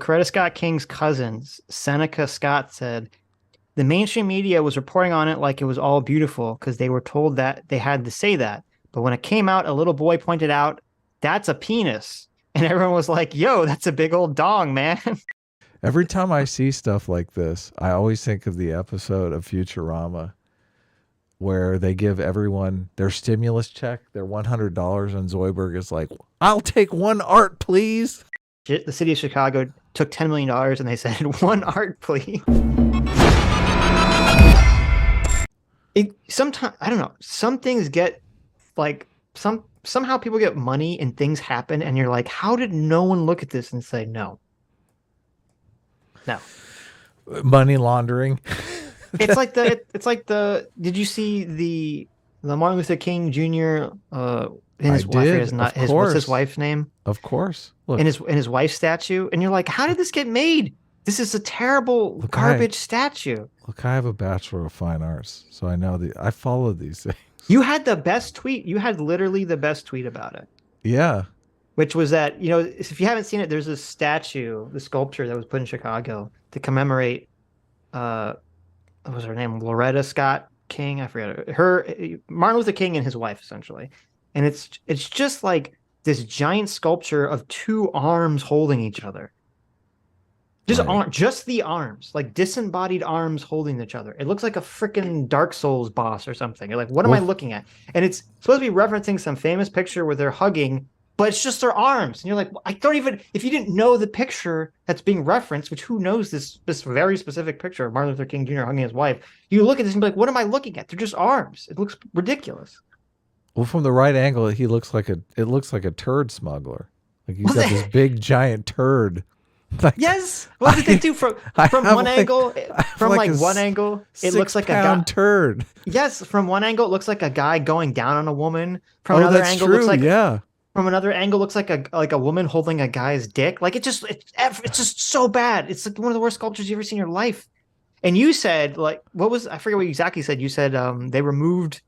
Coretta Scott King's cousins, Seneca Scott, said the mainstream media was reporting on it like it was all beautiful because they were told that they had to say that. But when it came out, a little boy pointed out, that's a penis. And everyone was like, yo, that's a big old dong, man. Every time I see stuff like this, I always think of the episode of Futurama where they give everyone their stimulus check, their $100, and Zoidberg is like, I'll take one art, please. The city of Chicago took $10 million and they said, one art, please. Sometimes, I don't know, some things get like, somehow people get money and things happen and you're like, how did no one look at this and say no? No. Money laundering. Did you see the Martin Luther King Jr. And his I wife, did, his not of his course. what's his wife's name? Of course. Look, And his wife's statue, and you're like, how did this get made? This is a terrible garbage statue. Look, I have a Bachelor of Fine Arts, so I follow these things. You had the best tweet. You had literally the best tweet about it. Yeah. Which was that, if you haven't seen it, there's a statue, the sculpture that was put in Chicago to commemorate what was her name? Loretta Scott King. I forget her. Martin Luther King and his wife, essentially. And it's just like this giant sculpture of two arms holding each other. Just the arms, like disembodied arms holding each other. It looks like a freaking Dark Souls boss or something. You're like, what am I looking at? And it's supposed to be referencing some famous picture where they're hugging, but it's just their arms. And you're like, I don't even, if you didn't know the picture that's being referenced, which who knows this very specific picture of Martin Luther King Jr. hugging his wife, you look at this and be like, what am I looking at? They're just arms. It looks ridiculous. Well, from the right angle, it looks like a turd smuggler. Like he's got this big giant turd. Like, yes. What did they do from one angle? From like one angle, it looks like a guy turd. Yes, from one angle, it looks like a guy going down on a woman. From another angle, looks like From another angle, looks like a woman holding a guy's dick. Like it's just so bad. It's like one of the worst sculptures you've ever seen in your life. And you said I forget what you exactly said. You said they removed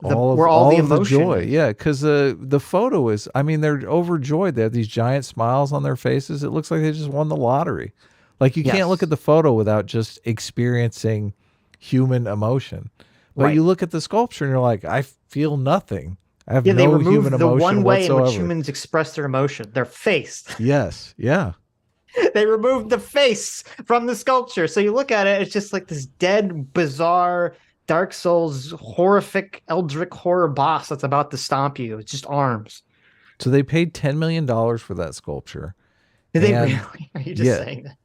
all the emotion. The joy. Yeah, because the photo is, I mean, they're overjoyed. They have these giant smiles on their faces. It looks like they just won the lottery. Like you can't look at the photo without just experiencing human emotion. But you look at the sculpture and you're like, I feel nothing. I have no human emotion the one way whatsoever. in which humans express their emotion, their face. Yes, yeah. They removed the face from the sculpture. So you look at it, it's just like this dead, bizarre, Dark Souls, horrific, eldritch horror boss that's about to stomp you. It's just arms. So they paid $10 million for that sculpture. Did they really? Are you just saying that?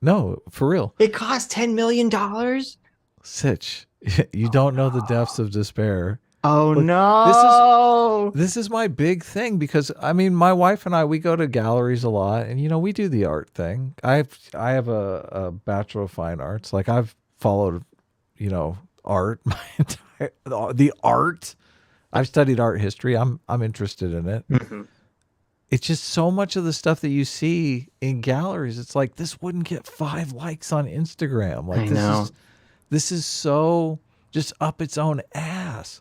No, for real. It cost $10 million? Sitch, you don't know the depths of despair. Oh, look, no. This is my big thing because, I mean, my wife and I, we go to galleries a lot and, we do the art thing. I have a Bachelor of Fine Arts. Like I've followed, art, the art. I've studied art history. I'm interested in it. Mm-hmm. It's just so much of the stuff that you see in galleries. It's like, this wouldn't get 5 likes on Instagram. Like this is so just up its own ass.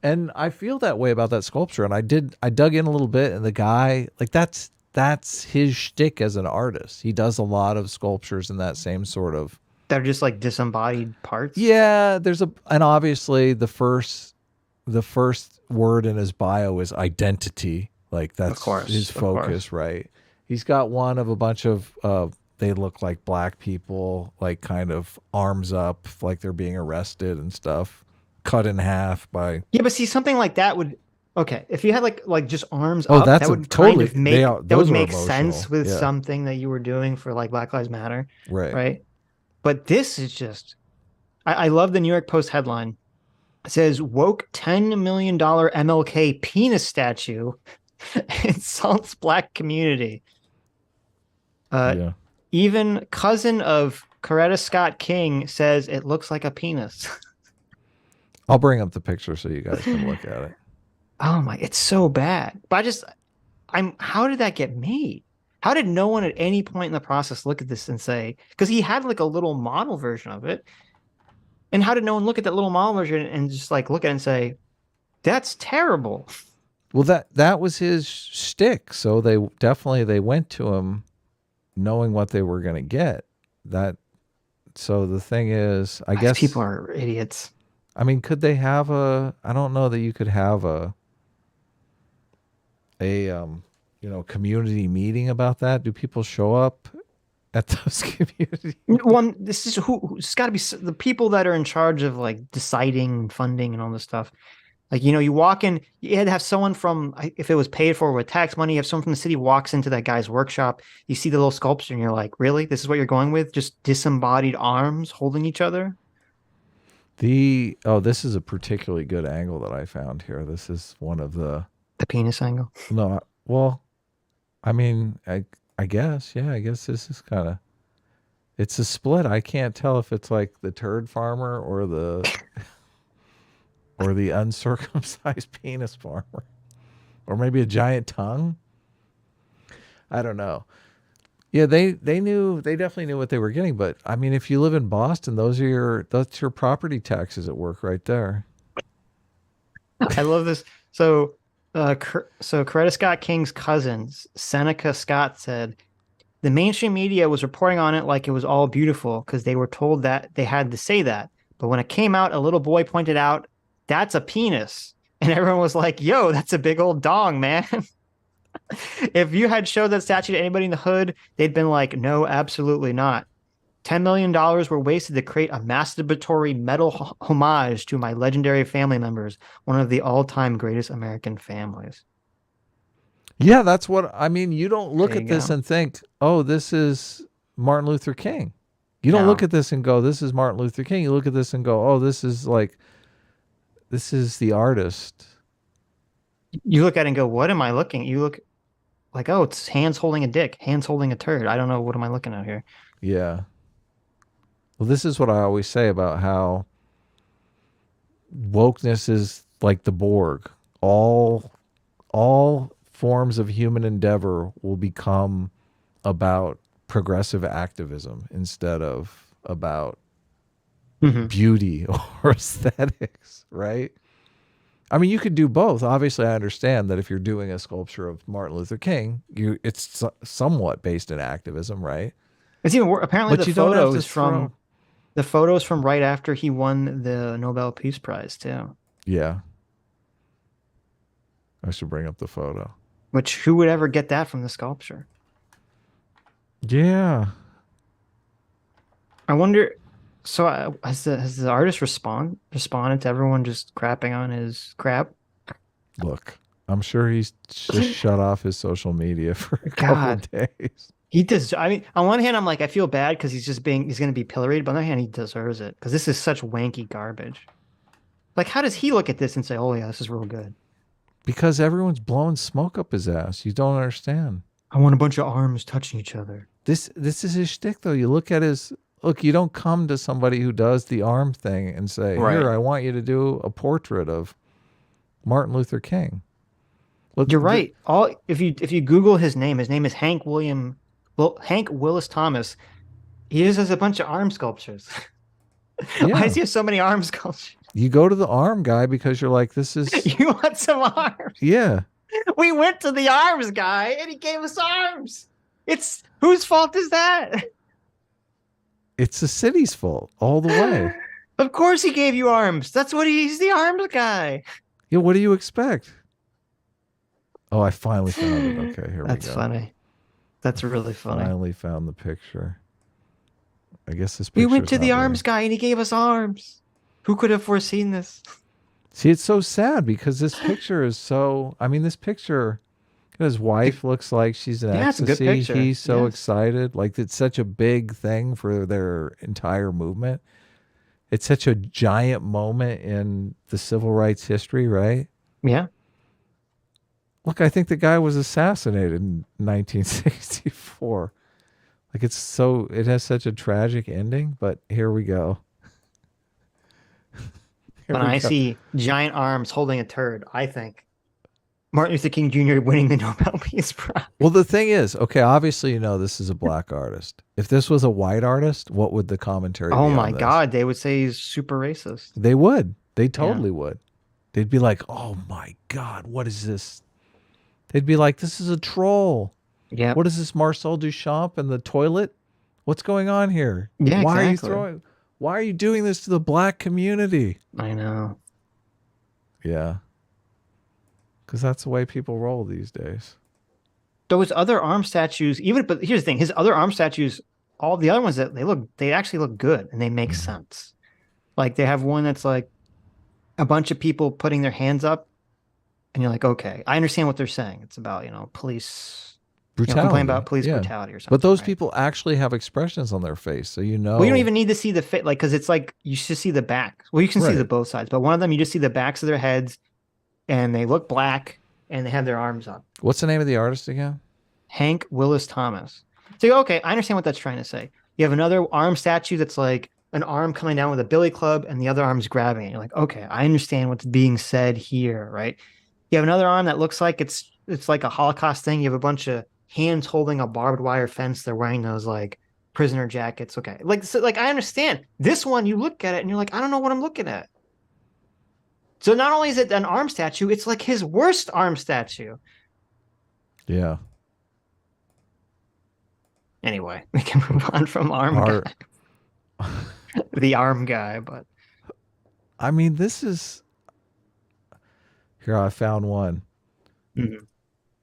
And I feel that way about that sculpture. And I dug in a little bit, and the guy, like that's his shtick as an artist. He does a lot of sculptures in that same sort of. They're just like disembodied parts. Yeah, and obviously the first word in his bio is identity. Like that's his focus, right? He's got one of a bunch of they look like black people, like kind of arms up, like they're being arrested and stuff, cut in half by. Yeah, but see, something like that would. Okay, if you had like just arms up, that would totally make sense with something that you were doing for like Black Lives Matter, right? But this is just, I love the New York Post headline. It says, woke $10 million MLK penis statue insults black community. Even cousin of Coretta Scott King says it looks like a penis. I'll bring up the picture so you guys can look at it. Oh my, it's so bad. But how did that get made? How did no one at any point in the process look at this and say, because he had like a little model version of it. And how did no one look at that little model version and just like look at it and say, that's terrible? Well, that was his shtick. So they went to him knowing what they were going to get. That so the thing is, I These people guess, are idiots. I mean, could they have a? I don't know that you could have a community meeting about that. Do people show up at those community? One, this is who's got to be the people that are in charge of like deciding funding and all this stuff. Like, you walk in, you had to have someone from, if it was paid for with tax money, you have someone from the city walks into that guy's workshop, you see the little sculpture, and you're like, really? This is what you're going with? Just disembodied arms holding each other? This is a particularly good angle that I found here. This is one of the The penis angle. no, well, I mean, I guess, yeah, I guess this is kind of it's a split. I can't tell if it's like the turd farmer or the uncircumcised penis farmer, or maybe a giant tongue. I don't know. Yeah, they definitely knew what they were getting. But I mean, if you live in Boston, that's your property taxes at work right there. I love this. So Coretta Scott King's cousins, Seneca Scott, said the mainstream media was reporting on it like it was all beautiful because they were told that they had to say that. But when it came out, a little boy pointed out, that's a penis. And everyone was like, yo, that's a big old dong, man. If you had showed that statue to anybody in the hood, they'd been like, no, absolutely not. $10 million were wasted to create a masturbatory metal homage to my legendary family members, one of the all-time greatest American families. Yeah, that's what I mean. You don't look There at you this go. and think, oh, this is Martin Luther King. You don't look No. at this and go, this is Martin Luther King. You look at this and go, oh, this is the artist. You look at it and go, what am I looking? You look like, oh, it's hands holding a dick, hands holding a turd. I don't know. What am I looking at here? Yeah. Well, this is what I always say about how wokeness is like the Borg. All forms of human endeavor will become about progressive activism instead of about Mm-hmm. beauty or aesthetics, right? I mean, you could do both. Obviously, I understand that if you're doing a sculpture of Martin Luther King, it's somewhat based in activism, right? It's even worse. Apparently, But you don't have to throw. the photos from right after he won the Nobel Peace Prize too. Yeah, I should bring up the photo. Which who would ever get that from the sculpture? Yeah. I wonder. So has the artist responded to everyone just crapping on his crap? Look, I'm sure he's just shut off his social media for a couple God, of days. he does. I mean, on one hand, I'm like, I feel bad because he's going to be pilloried. But on the other hand, he deserves it because this is such wanky garbage. Like, how does he look at this and say, "Oh yeah, this is real good"? Because everyone's blowing smoke up his ass. You don't understand. I want a bunch of arms touching each other. This is his shtick, though. You look at his look. You don't come to somebody who does the arm thing and say, Right. "Here, I want you to do a portrait of Martin Luther King." Look, You're right. All if you Google his name is Hank Willis Thomas. He just has a bunch of arm sculptures. Why yeah, does he have so many arm sculptures? you go to the arm guy because you're like, this is You want some arms? yeah. We went to the arms guy and he gave us arms. It's whose fault is that? It's the city's fault all the way. Of course he gave you arms. That's what he's the arms guy. Yeah, what do you expect? Oh, I finally found it. Okay, here we go. That's funny. That's really funny. Finally found the picture. I guess this We picture went is to the not arms guy and he gave us arms. Who could have foreseen this? See, it's so sad because this picture is so. I mean, this picture, his wife looks like she's in Yeah, it's a good ecstasy. picture. He's so Yes. excited. Like it's such a big thing for their entire movement. It's such a giant moment in the civil rights history, right? Yeah. Look, I think the guy was assassinated in 1964. Like it has such a tragic ending, but here we go. Here When we I go. see giant arms holding a turd, I think Martin Luther King Jr. winning the Nobel Peace Prize. Well, the thing is, okay, obviously, this is a black artist. If this was a white artist, what would the commentary Oh be my on this? God, they would say he's super racist. They would. They totally would. They'd be like, oh my God, what is this? They'd be like, this is a troll. Yeah. What is this Marcel Duchamp and the toilet? What's going on here? Yeah, Why exactly. why are you doing this to the black community? I know. Yeah. Because that's the way people roll these days. Those other arm statues, even but here's the thing, his other arm statues, all the other ones that they actually look good and they make Mhm. sense. Like they have one that's like a bunch of people putting their hands up, and you're like, okay, I understand what they're saying. It's about, police, complain Brutality. about police Yeah. brutality or But something, those right? people actually have expressions on their face. So you Well, you don't know. even need to see the fit, like, because it's like you just see the back. Well, you can see the Right. both sides, but one of them you just see the backs of their heads, and they look black, and they have their arms up. What's the name of the artist again? Hank Willis Thomas. So you go, okay, I understand what that's trying to say. You have another arm statue that's like an arm coming down with a billy club, and the other arm's grabbing it. You're like, okay, I understand what's being said here, right? You have another arm that looks like it's like a Holocaust thing. You have a bunch of hands holding a barbed wire fence. They're wearing those like prisoner jackets. Okay, like so, like I understand this one. You look at it and you're like, I don't know what I'm looking at. So not only is it an arm statue, it's like his worst arm statue. Yeah. Anyway, we can move on from arm guy, Art. the arm guy, but I mean, this is. Here, I found one. Mhm.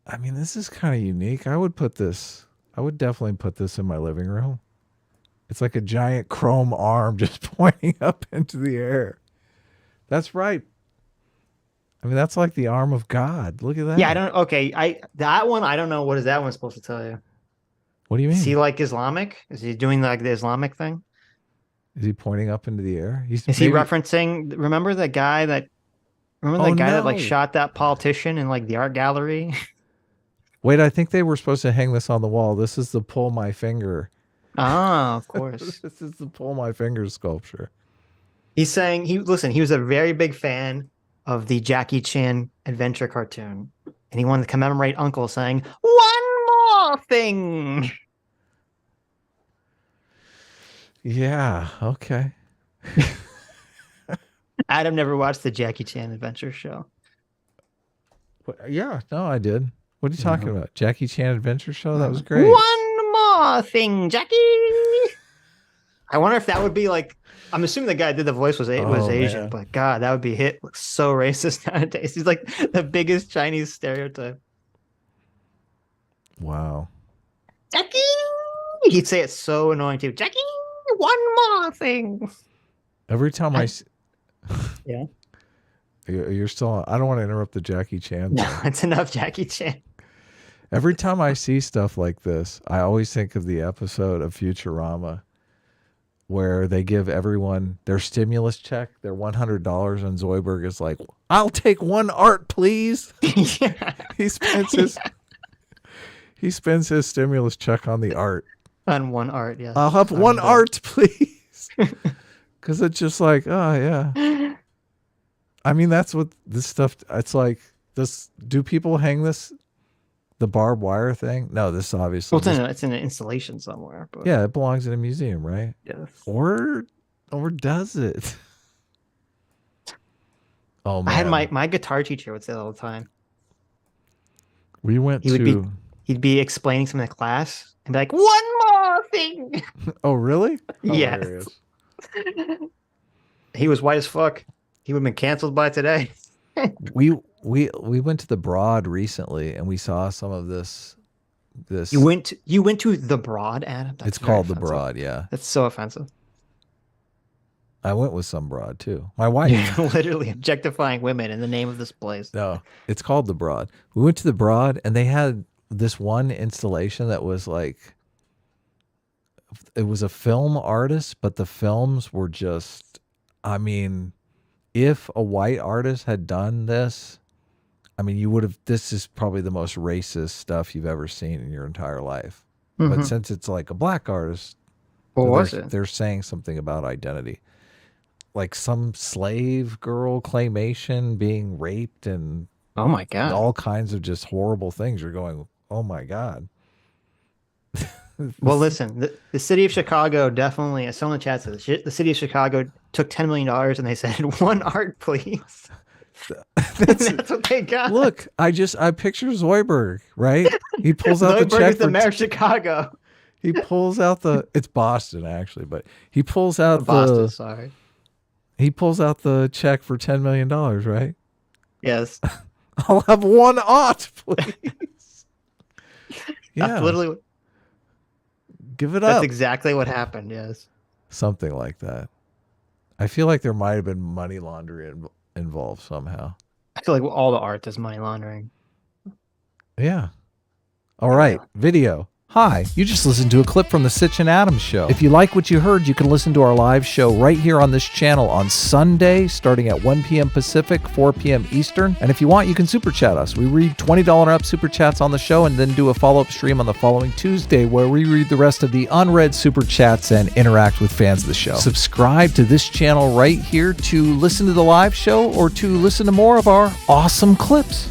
I mean, this is kind of unique. I would definitely put this in my living room. It's like a giant chrome arm just pointing up into the air. That's right. I mean, that's like the arm of God. Look at Yeah, I that. don't. Okay, I that one I don't know. What is that one supposed to tell you? What do you Is he mean? like Islamic? Is he doing like the Islamic thing? Is he pointing up into the air? He's Is he maybe. referencing? Remember Oh that guy that like no. shot that politician in like the art gallery? Wait, I think they were supposed to hang this on the wall. This is the pull my finger. Ah, of course. This is the pull my finger sculpture. He's saying he was a very big fan of the Jackie Chan adventure cartoon, and he wanted to commemorate Uncle saying one more thing. Yeah. Okay. Adam never watched the Jackie Chan adventure show. Yeah. No, I did. What are you talking No. about? Jackie Chan Adventure Show? That was great. One more thing, Jackie. I wonder if that would be like. I'm assuming the guy that did the voice was Oh Asian, man. but God, that would be hit so racist nowadays. He's like the biggest Chinese stereotype. Wow. Jackie. He'd say it so annoying too. Jackie, one more thing. Every time Yeah. you're still. I don't want to interrupt the Jackie Chan No, thing. it's enough, Jackie Chan. Every time I see stuff like this, I always think of the episode of Futurama where they give everyone their stimulus check, their $100, and Zoidberg is like, "I'll take one art, please." Yeah. He spends his stimulus check on the art. On one art, yes. I'll have one art, please. Because it's just like, oh yeah. I mean, that's what this stuff. It's like, do people hang the barbed wire thing? No, this obviously. Well, it's in an installation somewhere, but Yeah, it belongs in a museum, right? yes. Or does it? Oh I had man, my guitar teacher would say that all the time. we went He would be to. he'd be explaining something in class and be like, one more thing. Oh really? Yes. Hilarious. He was white as fuck. He would have been canceled by today. We went to the Broad recently, and we saw some of this. You went to the Broad, Adam? That's It's very called the offensive. Broad. Yeah, That's so offensive. I went with some broad too. My wife. You're literally objectifying women in the name of this place. No, it's called the Broad. We went to the Broad, and they had this one installation that was like, it was a film artist, but the films were just, I mean, if a white artist had done this, I mean, you would have, this is probably the most racist stuff you've ever seen in your entire life. But Mm-hmm. since it's like a black artist, What was it? they're saying something about identity. Like some slave girl claymation being raped and Oh my God. all kinds of just horrible things. You're going, oh my God. Well, listen, the city of Chicago definitely, someone in the chat says, the city of Chicago took $10 million and they said, one art, please. That's what they got. Look, I picture Zoidberg, right? He pulls out the Zoidberg check is the mayor of Chicago. He pulls out it's Boston actually, but he pulls out Boston, sorry. He pulls out the check for $10 million, right? Yes. I'll have 1 aught, please. Yeah. That's literally. Give it up. That's exactly what happened. Yes. Something like that. I feel like there might have been money laundering involved somehow. I feel like all the art is money laundering. Yeah. All right. Video. Hi, you just listened to a clip from the Sitch and Adams show. If you like what you heard, you can listen to our live show right here on this channel on Sunday, starting at 1 p.m. Pacific, 4 p.m. Eastern. And if you want, you can super chat us. We read $20 and up super chats on the show and then do a follow-up stream on the following Tuesday where we read the rest of the unread super chats and interact with fans of the show. Subscribe to this channel right here to listen to the live show or to listen to more of our awesome clips.